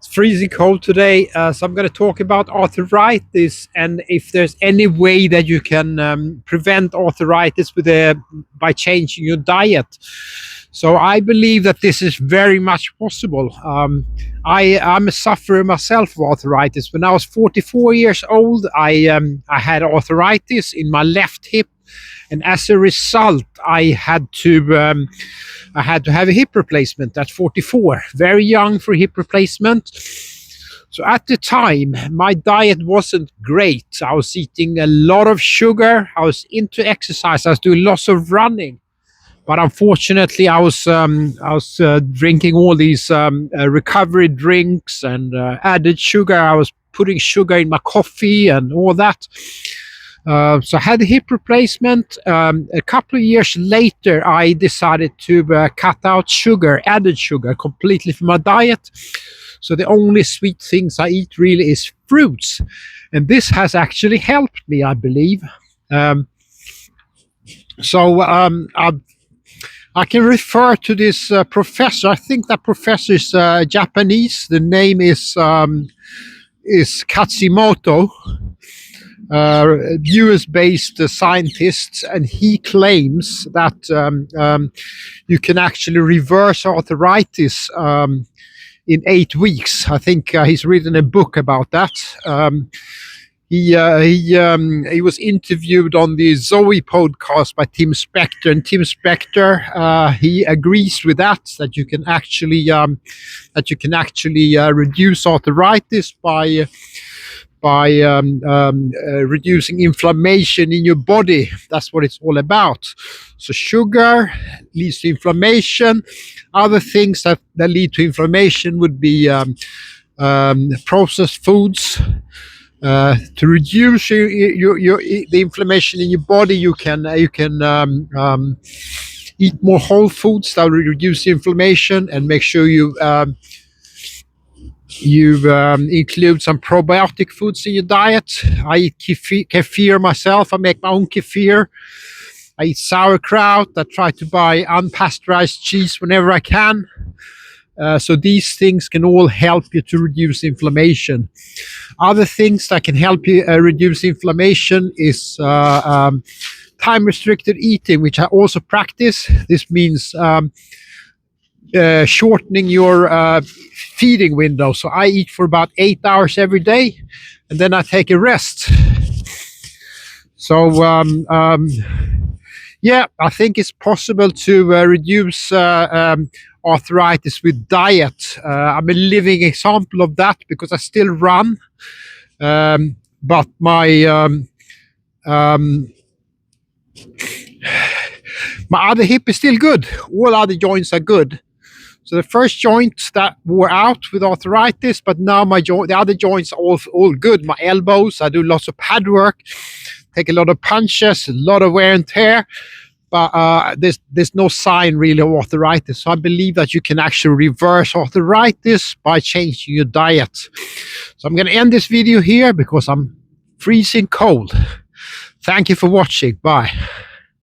It's freezing cold today, so I'm going to talk about arthritis and if there's any way that you can prevent arthritis by changing your diet. So I believe that this is very much possible. I'm a sufferer myself of arthritis. When I was 44 years old, I had arthritis in my left hip, and as a result, I had to have a hip replacement at 44. Very young for hip replacement. So at the time, my diet wasn't great. I was eating a lot of sugar. I was into exercise. I was doing lots of running. But unfortunately, I was drinking all these recovery drinks and added sugar. I was putting sugar in my coffee and all that. So I had a hip replacement. A couple of years later, I decided to cut out sugar, added sugar, completely from my diet. So the only sweet things I eat really is fruits. And this has actually helped me, I believe. I can refer to this professor. I think that professor is Japanese. The name is Katsumoto, US-based scientist, and he claims that you can actually reverse arthritis in 8 weeks. I think he's written a book about that. He was interviewed on the Zoe podcast by Tim Spector, and Tim Spector he agrees with that you can actually reduce arthritis by reducing inflammation in your body. That's what it's all about. So sugar leads to inflammation. Other things that lead to inflammation would be processed foods. To reduce the inflammation in your body, you can eat more whole foods that will reduce the inflammation, and make sure you include some probiotic foods in your diet. I eat kefir myself. I make my own kefir. I eat sauerkraut. I try to buy unpasteurized cheese whenever I can. So these things can all help you to reduce inflammation. Other things that can help you reduce inflammation is time-restricted eating, which I also practice. This means shortening your feeding window. So I eat for about 8 hours every day, and then I take a rest. So yeah, I think it's possible to reduce arthritis with diet. I'm a living example of that because I still run, but my other hip is still good. All other joints are good. So the first joints that wore out with arthritis, but now the other joints are all good. My elbows, I do lots of pad work, take a lot of punches, a lot of wear and tear. But there's no sign really of arthritis. So I believe that you can actually reverse arthritis by changing your diet. So I'm going to end this video here because I'm freezing cold. Thank you for watching. Bye.